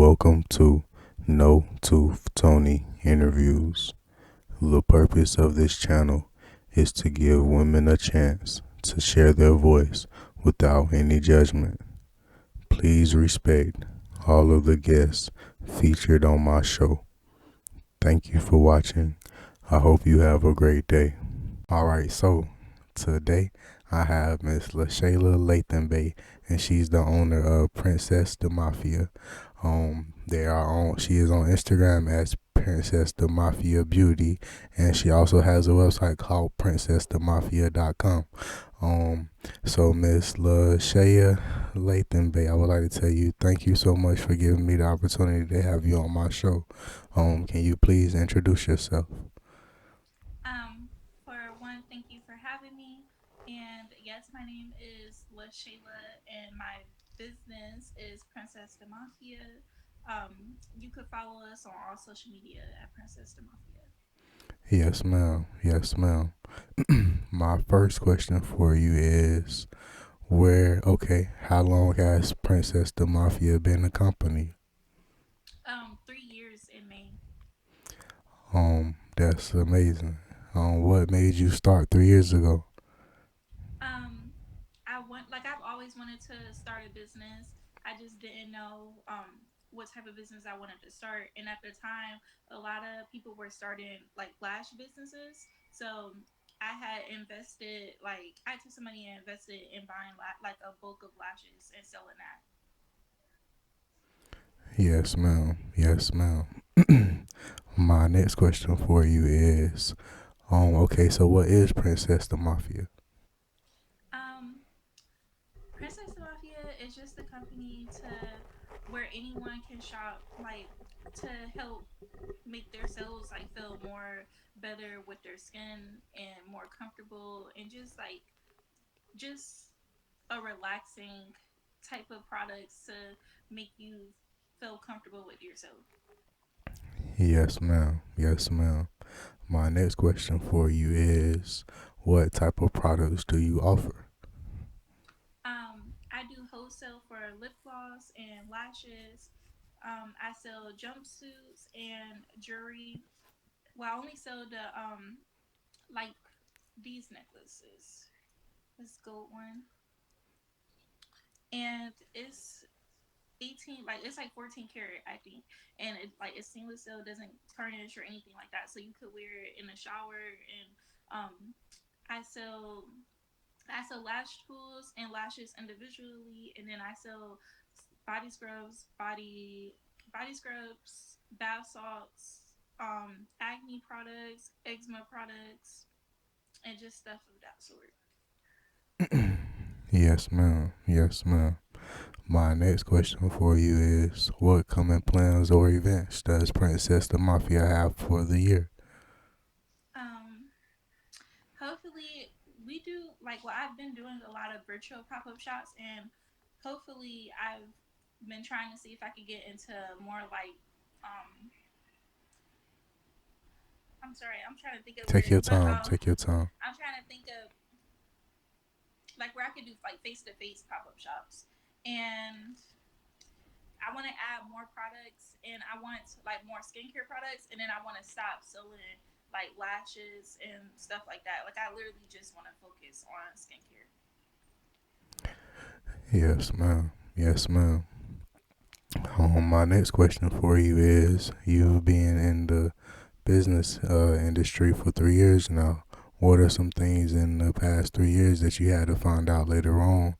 Welcome to No Tooth Tony Interviews. The purpose of this channel is to give women a chance to share their voice without any judgment. Please respect all of the guests featured on my show. Thank you for watching. I hope you have a great day. Alright, so today I have Miss LaShayla Lathan, and she's the owner of Princessdamafia. She is on Instagram as Princessdamafia Beauty, and she also has a website called princessdamafia.com. So Miss LaShayla Lathan, I would like to tell you thank you so much for giving me the opportunity to have you on my show. Can you please introduce yourself? For one, thank you for having me. And yes, my name is LaShayla, and my business is Princess Demafia. You could follow us on all social media at Princess Demafia. Yes, ma'am. Yes, ma'am. My first question for you is how long has Princess the Mafia been a company? 3 years in May. That's amazing. What made you start 3 years ago? Um, I've always wanted to start a business. I just didn't know what type of business I wanted to start. And at the time, a lot of people were starting like lash businesses. So I had invested I took some money and invested in buying like a bulk of lashes and selling that. Yes, ma'am. Yes, ma'am. My next question for you is, so what is Princess the Mafia? Um, Princess Mafia is just a company to where anyone can shop, like to help make their cells like feel more better with their skin and more comfortable, and just a relaxing type of products to make you feel comfortable with yourself. Yes, ma'am. Yes, ma'am. My next question for you is, what type of products do you offer? I do wholesale for lip gloss and lashes. I sell jumpsuits and jewelry. Well, I only sell the like these necklaces. This gold one, and it's 18, like it's like 14 karat, I think. And it's stainless steel, doesn't tarnish or anything like that, so you could wear it in the shower. And um i sell I sell lash tools and lashes individually, and then I sell body scrubs, body scrubs, bath salts, acne products, eczema products, and just stuff of that sort. Yes, ma'am. Yes, ma'am. My next question for you is, what coming plans or events does Princess the Mafia have for the year? um Hopefully, we do like well, I've been doing a lot of virtual pop-up shops, and hopefully I've been trying to see if I could get into more like um I'm sorry, I'm trying to think of Take words, your but time. Take your time. I'm trying to think of like where I could do like face-to-face pop-up shops. And I want to add more products, and I want like more skincare products, and then I want to stop selling like lashes and stuff like that. Like I literally just want to focus on skincare. Yes, ma'am. Yes, ma'am. My next question for you is, you being in the business industry for 3 years now, what are some things in the past 3 years that you had to find out later on,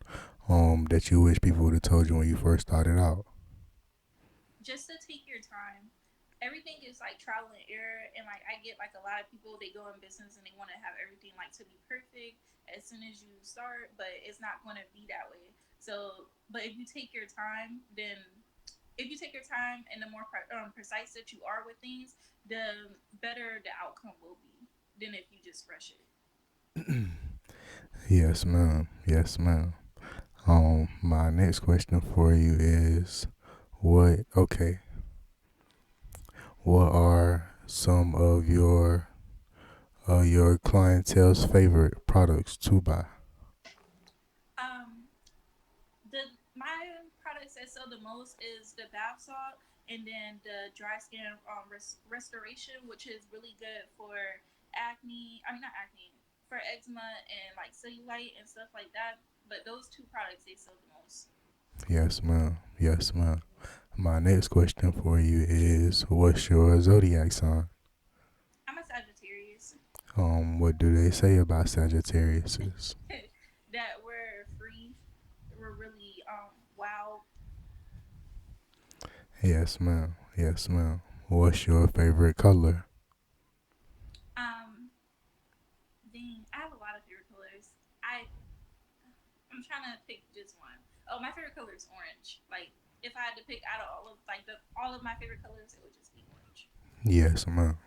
that you wish people would have told you when you first started out? Just to take your time. Everything is like trial and error, and like I get like a lot of people, they go in business and they want to have everything like to be perfect as soon as you start, but it's not going to be that way. So, but if you take your time, then if you take your time and the more precise that you are with things, the better the outcome will be than if you just rush it. Yes, ma'am. Yes, ma'am. My next question for you is, what? Okay, what are some of your clientele's favorite products to buy? Um, the My products that sell the most is the bath salt, and then the dry skin restoration, which is really good for acne. I mean, not acne, for eczema and like cellulite and stuff like that. But those two products they sell the most. Yes, ma'am. Yes, ma'am. My next question for you is, what's your zodiac sign? I'm a Sagittarius. What do they say about Sagittariuses? That we're free. We're really wild. Yes, ma'am. Yes, ma'am. What's your favorite color? Um, Dang, I have a lot of favorite colors. I'm trying to pick just one. Oh, my favorite color is orange. Like if I had to pick out of all of my favorite colors, it would just be orange. Yes, ma'am.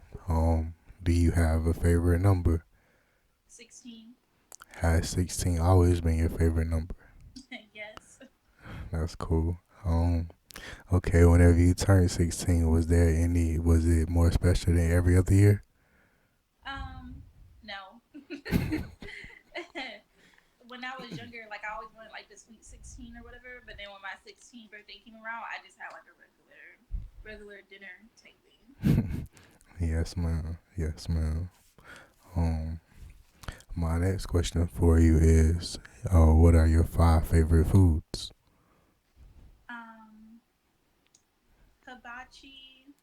Do you have a favorite number? 16. Has 16 always been your favorite number? Yes. That's cool. Okay, whenever you turned 16, was it more special than every other year? No. When I was younger, like I always wanted like the sweet 16 or whatever. But then when my 16th birthday came around, I just had like a regular dinner type thing. Yes, ma'am. Yes, ma'am. Um, my next question for you is, what are your five favorite foods? Um, Hibachi,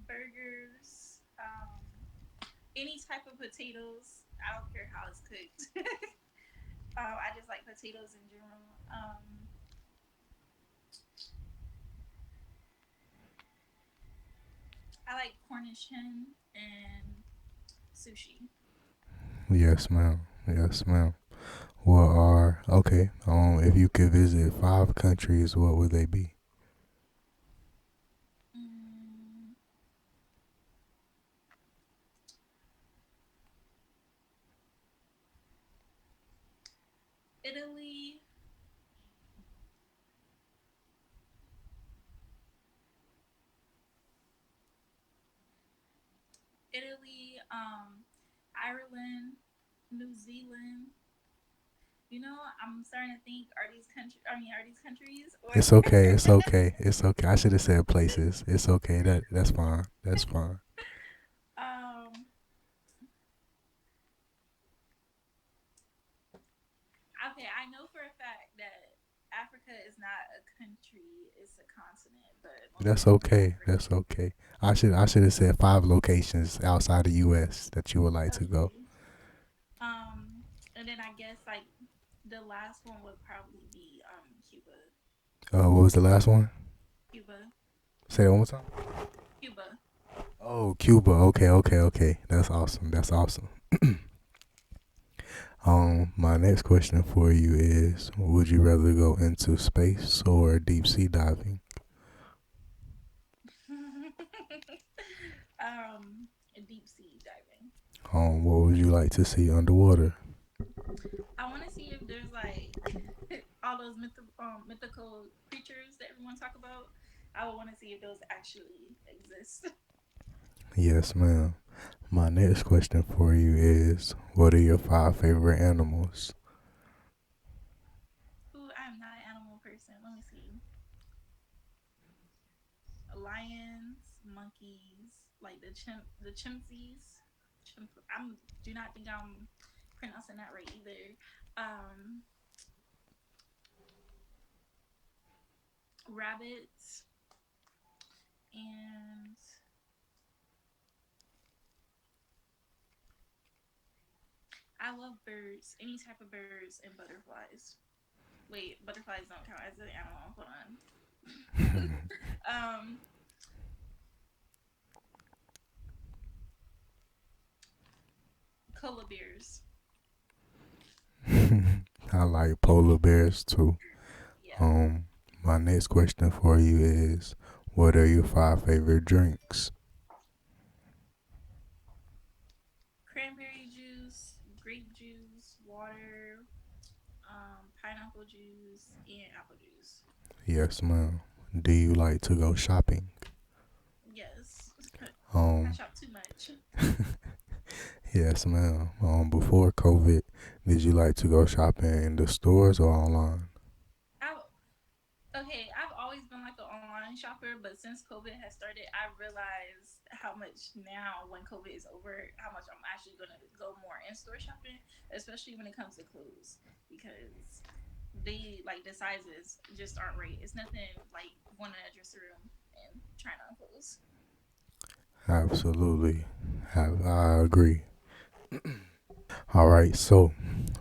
burgers, any type of potatoes. I don't care how it's cooked. I just like potatoes in general. I like Cornish hen and sushi. Yes, ma'am. Yes, ma'am. If you could visit five countries, what would they be? Mm, Italy, Italy, Ireland, New Zealand. I'm starting to think: are these country? I mean, are these countries or? It's okay. It's okay. It's okay. I should have said places. It's okay. That's fine. That's fine. um. Okay, I know for a fact that Africa is not a country; it's a continent. But most That's definitely okay. Africa. That's okay. I should have said five locations outside the U.S. that you would like to go. Okay. And then I guess like the last one would probably be Cuba. What was the last one? Cuba. Say it one more time. Cuba. Oh, Cuba. Okay, okay, okay. That's awesome. That's awesome. My next question for you is: would you rather go into space or deep sea diving? Deep sea diving. What would you like to see underwater? I want to see if there's like all those mythical creatures that everyone talk about. I would want to see if those actually exist. Yes, ma'am. My next question for you is: what are your five favorite animals? Ooh, I'm not an animal person. Let me see. Lions, monkeys, like the chimpanzees. I'm do not think I'm pronouncing that right either. Um, Rabbits, and I love birds, any type of birds, and butterflies. Wait, butterflies don't count as an animal. Hold on. um, Koala bears. I like polar bears too. Yeah. Um, my next question for you is: what are your five favorite drinks? Cranberry juice, grape juice, water, pineapple juice, and apple juice. Yes, ma'am. Do you like to go shopping? Yes. I Um, shop too much. Yes, ma'am. Before COVID, did you like to go shopping in the stores or online? I Okay, I've always been like an online shopper, but since COVID has started, I realized how much now when COVID is over, how much I'm actually gonna go more in store shopping, especially when it comes to clothes, because they like the sizes just aren't right. It's nothing like going in a dressing room and trying on clothes. Absolutely. I agree. All right, so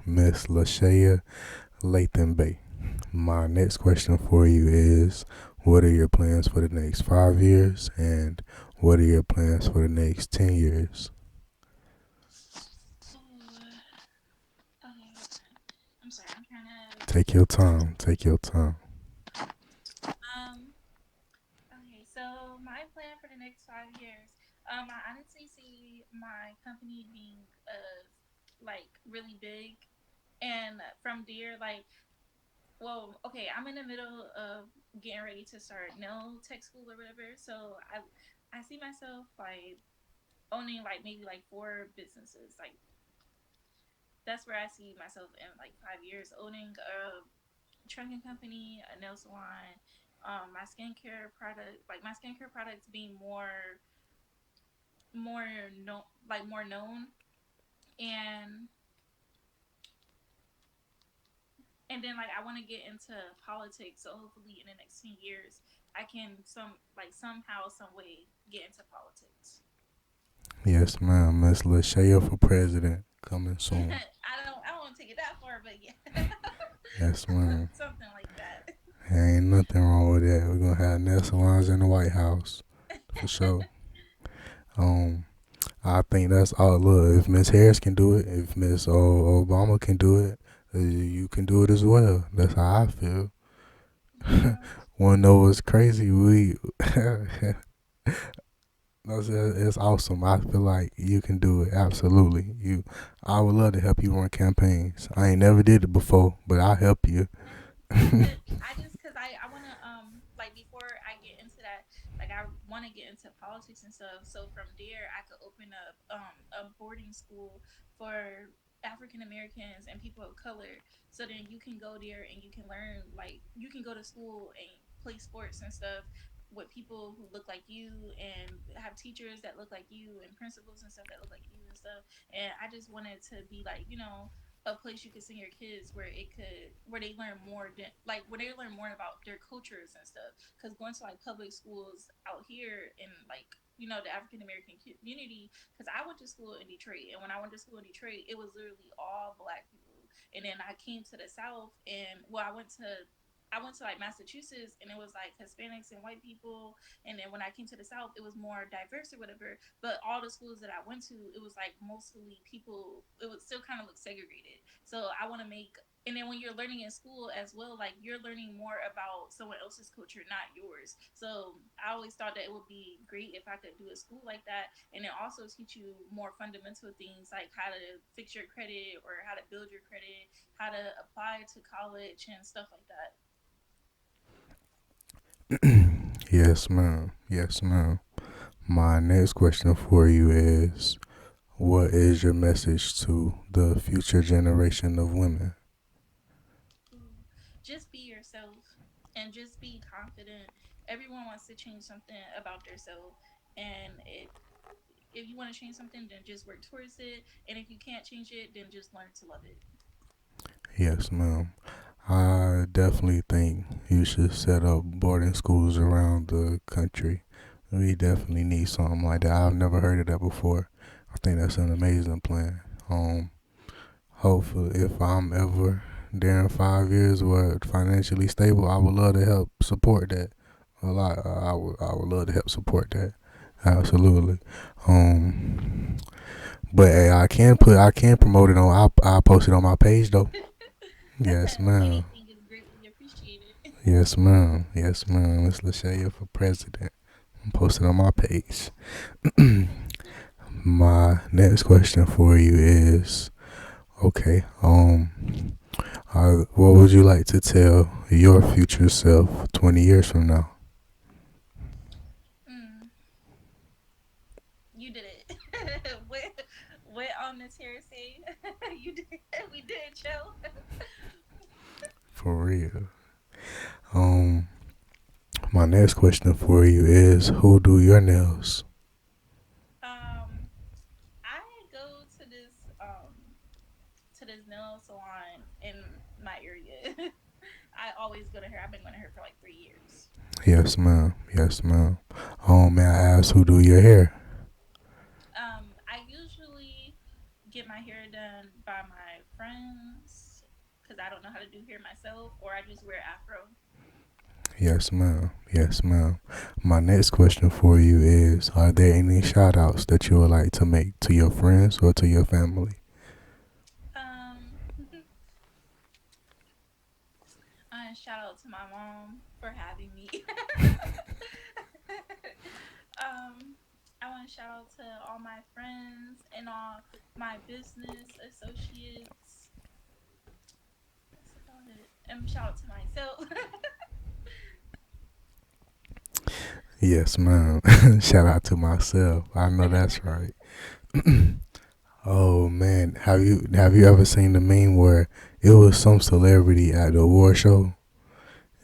Miss Lashaya Lathan Bay, my next question for you is, what are your plans for the next 5 years, and what are your plans for the next 10 years? Ooh, okay, I'm sorry, I'm trying to Take your time. Take your time. um okay, so my plan for the next 5 years, I honestly see my company being like really big, and from there, like, well, okay, I'm in the middle of getting ready to start nail tech school or whatever, so I see myself like owning like maybe like four businesses, like that's where I see myself in like 5 years, owning a trucking company, a nail salon, my skincare product, like my skincare products being more no like more known, and then like I want to get into politics, so hopefully in the next 10 years I can somehow some way get into politics. Yes, ma'am. Miss Lashaya for president coming soon. I don't want to take it that far, but yeah. Yes, ma'am. Something like that. Ain't nothing wrong with that. We're gonna have nail salons in the White House for sure. Um, I think that's all. Look, if Miss Harris can do it, if Miss Obama can do it, you can do it as well. That's how I feel. Yeah. Wanna know what's crazy? It's awesome. I feel like you can do it. Absolutely. I would love to help you run campaigns. I ain't never did it before, but I'll help you. I just because I want to like before I get into that, like I want to get into politics and stuff, so from there I could open up a boarding school for African Americans and people of color, so then you can go there and you can learn, like you can go to school and play sports and stuff with people who look like you, and have teachers that look like you, and principals and stuff that look like you and stuff. And I just wanted to be like, a place you could send your kids where they learn more like where they learn more about their cultures and stuff, because going to like public schools out here in like the African American community, because I went to school in Detroit, and when I went to school in Detroit it was literally all black people, and then I came to the South, and well I went to like Massachusetts, and it was like Hispanics and white people, and then when I came to the South it was more diverse or whatever. But all the schools that I went to, it was like mostly people. It would still kind of look segregated. So I want to make. And then when you're learning in school as well, like you're learning more about someone else's culture, not yours. So I always thought that it would be great if I could do a school like that, and then also teach you more fundamental things like how to fix your credit or how to build your credit, how to apply to college and stuff like that. Yes, ma'am. Yes, ma'am. My next question for you is, what is your message to the future generation of women? Ooh, just be yourself and just be confident. Everyone wants to change something about themselves, and if you want to change something, then just work towards it. And if you can't change it, then just learn to love it. Yes, ma'am. I definitely think you should set up boarding schools around the country. We definitely need something like that. I've never heard of that before. I think that's an amazing plan. Hopefully, if I'm ever there in 5 years or financially stable, I would love to help support that. A lot. I would love to help support that. Absolutely. Um, but hey, I can promote it on. I post it on my page though. Yes, ma'am. Anything is greatly appreciated. Yes, ma'am. Yes, ma'am. Miss Lashaya for president. I'm posted on my page. My next question for you is, okay. What would you like to tell your future self 20 years from now? Mm, you did it. what You did. We did, Joe. For real. Um, my next question for you is, who do your nails? Um, I go to this nail salon in my area. I always go to her. I've been going to her for like 3 years. Yes, ma'am. Yes, ma'am. May I ask who do your hair? I usually get my hair done by my friends because I don't know how to do hair myself, or I just wear afro. Yes, ma'am. Yes, ma'am. My next question for you is, are there any shout outs that you would like to make to your friends or to your family? Um, shout out to my mom for having me. um, I want to shout out to all my friends and all my business associates. That's about it. And shout out to myself. Yes, ma'am. Shout out to myself. I know that's right. Oh man, have you ever seen the meme where it was some celebrity at the award show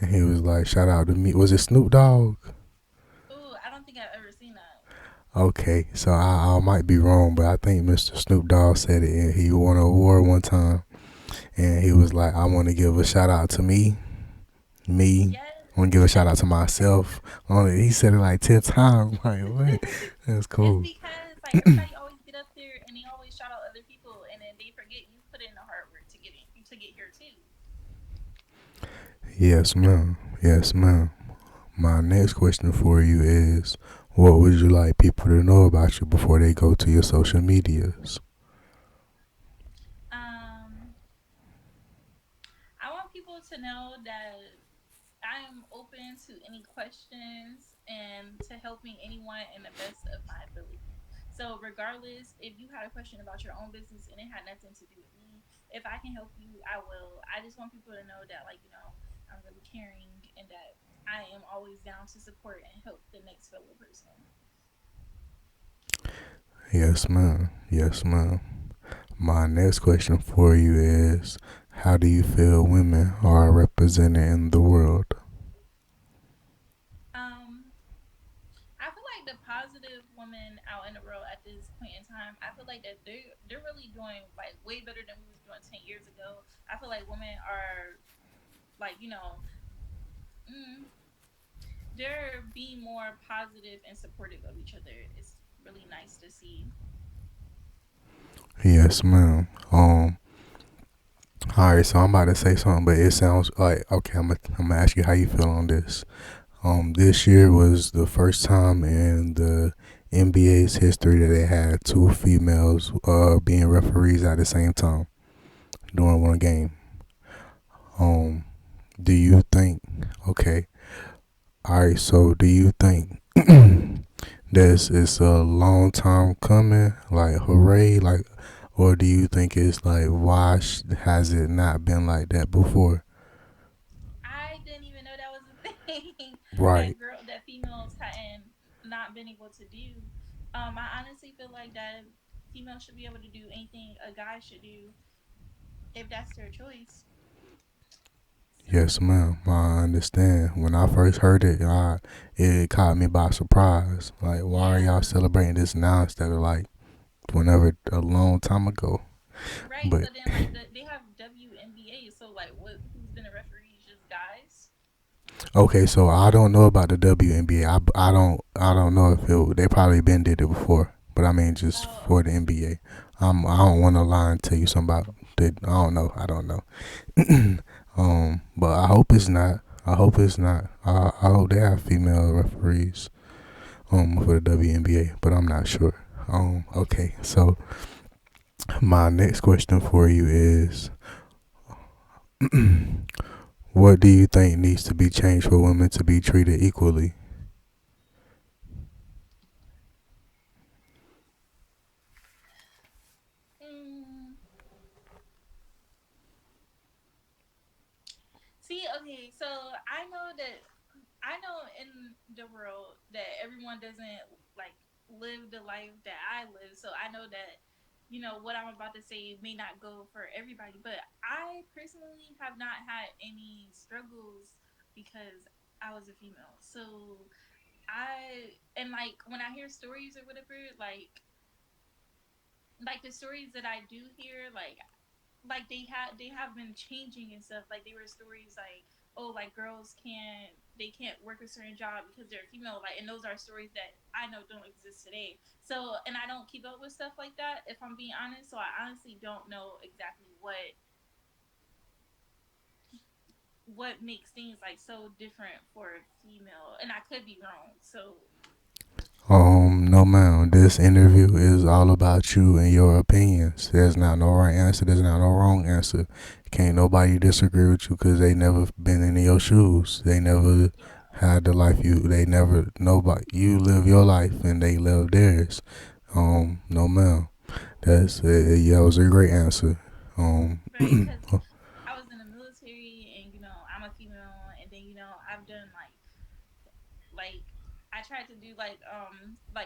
and he was like, "Shout out to me." Was it Snoop Dogg? Ooh, I don't think I've ever seen that. Okay, so I might be wrong, but I think Mr. Snoop Dogg said it. And he won an award one time, and he was like, "I want to give a shout out to me. I want to give a Yes. shout out to myself." He said it like 10 times. Like what? That's It's cool. because like everybody always get up there and they always shout out other people and then they forget you put in the hard work to get here too. Yes, ma'am. Yes, ma'am. My next question for you is, what would you like people to know about you before they go to your social medias? Um, I want people to know that I am open to any questions and to helping anyone in the best of my ability. So, regardless, if you had a question about your own business and it had nothing to do with me, if I can help you, I will. I just want people to know that, like, I'm really caring and that I am always down to support and help the next fellow person. Yes, ma'am. Yes, ma'am. My next question for you is, how do you feel women are represented in the world? Um, I feel like the positive women out in the world at this point in time, I feel like that they're really doing like way better than we was doing 10 years ago. I feel like women are like mm, they're being more positive and supportive of each other. It's really nice to see. Yes, ma'am. All right. So I'm about to say something, but it sounds like okay. I'm gonna ask you how you feel on this. This year was the first time in the NBA's history that they had two females being referees at the same time during one game. Um, do you think? Okay. All right. So do you think this is a long time coming? Like hooray! Like, or do you think it's like why has it not been like that before? I didn't even know that was a thing Right. that females hadn't not been able to do. I honestly feel like that females should be able to do anything a guy should do if that's their choice. So Yes, ma'am. I understand. When I first heard it, it caught me by surprise. Like, why are y'all yeah, celebrating this now instead of like whenever a long time ago? right. But So then like they have WNBA. So like who's been a referee? Just guys. okay, so I don't know about the WNBA. I don't know if they probably been did it before. But I mean, just Oh, for the NBA, I don't want to lie and tell you something about that. I don't know. I don't know. But I hope it's not. I hope it's not. I hope they have female referees for the WNBA, but I'm not sure. Okay, so my next question for you is, what do you think needs to be changed for women to be treated equally? mm, see, okay. So I know in the world that everyone doesn't like live the life that I live. So I know that what I'm about to say may not go for everybody, but I personally have not had any struggles because I was a female. So and like when I hear stories or whatever, like the stories that I do hear, like they have been changing and stuff. Like there were stories like, oh, like girls can't work a certain job because they're female. Like, and those are stories that I know don't exist today. So, and I don't keep up with stuff like that if I'm being honest. So I honestly don't know exactly what makes things like so different for a female, and I could be wrong. So No, ma'am. This interview is all about you and your opinions. There's not no right answer. There's not no wrong answer. Can't nobody disagree with you because they never been in your shoes. They never yeah, had the life you. They never nobody. You live your life and they live theirs. No, ma'am. That's yeah. That was a great answer. Um, right. Because I was in the military, and I'm a female, and then I've done like I tried to do like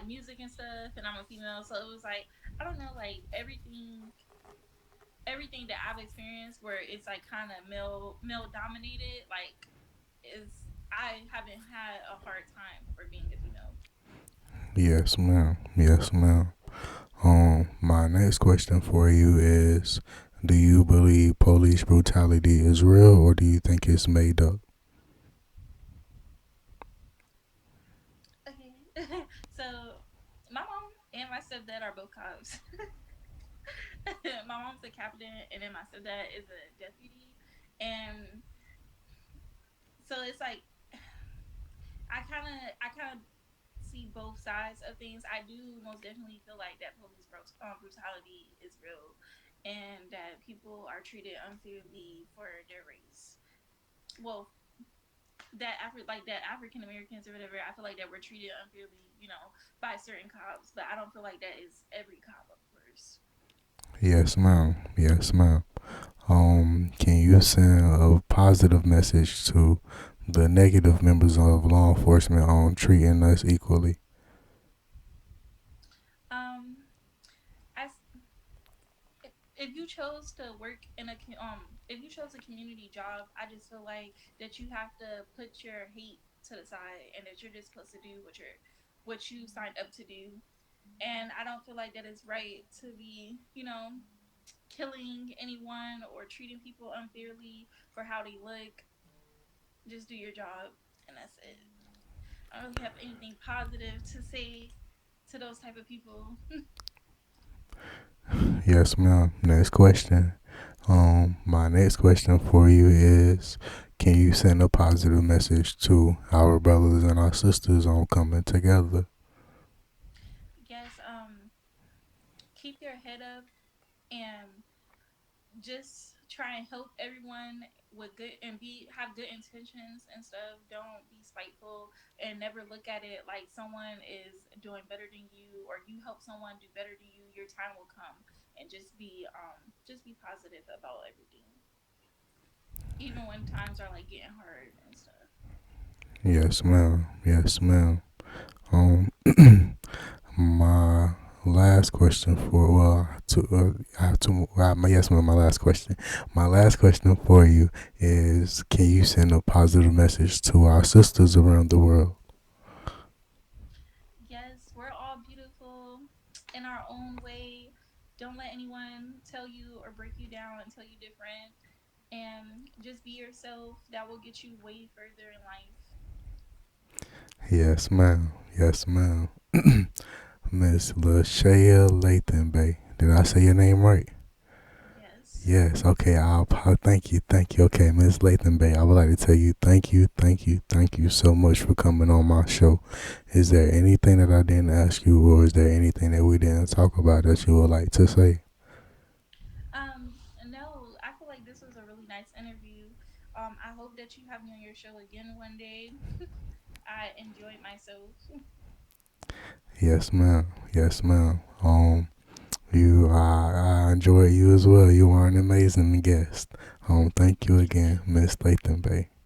music and stuff, and I'm a female, so it was like I don't know, like everything that I've experienced where it's like kind of male dominated, like is I haven't had a hard time for being a female. yes, ma'am. Yes, ma'am. My next question for you is: do you believe police brutality is real, or do you think it's made up? Okay, so my mom and my stepdad are both cops. My mom's a captain, and then my stepdad is a deputy, and so it's like I kind of see both sides of things. I do most definitely feel like that police brutality is real, and that people are treated unfairly for their race. Well, that African Americans or whatever, I feel like that we're treated unfairly, by certain cops. But I don't feel like that is every cop, of course. Yes, ma'am. Yes, ma'am. Can you send a positive message to the negative members of law enforcement on treating us equally? Um, as if you chose to work if you chose a community job, I just feel like that you have to put your hate to the side, and that you're just supposed to do what you signed up to do. And I don't feel like that is right to be, killing anyone or treating people unfairly for how they look. Just do your job, and that's it. I don't really have anything positive to say to those type of people. Yes, ma'am. Next question. My next question for you is: can you send a positive message to our brothers and our sisters on coming together? Yes, keep your head up, and just try and help everyone with good and be have good intentions and stuff. Don't be spiteful, and never look at it like someone is doing better than you, or you help someone do better than you. Your time will come, and just be positive about everything, even when times are like getting hard and stuff. Yes, ma'am. Yes, ma'am. Um, my last question for I have two. Yes, ma'am. My last question. My last question for you is: can you send a positive message to our sisters around the world? Yes, we're all beautiful in our own way. Don't let anyone tell you or break you down and tell you different. And just be yourself. That will get you way further in life. Yes, ma'am. Yes, ma'am. Miss Lashaya Lathan Bay. Did I say your name right? Yes. Yes. Okay. Thank you. Thank you. Okay, Miss Lathan Bay. I would like to tell you thank you, thank you, thank you so much for coming on my show. Is there anything that I didn't ask you, or is there anything that we didn't talk about that you would like to say? No, I feel like this was a really nice interview. I hope that you have me on your show again one day. I enjoyed myself. Yes, ma'am. Yes, ma'am. I enjoyed you as well. You are an amazing guest. Thank you You again, too. Miss Lathan Bay.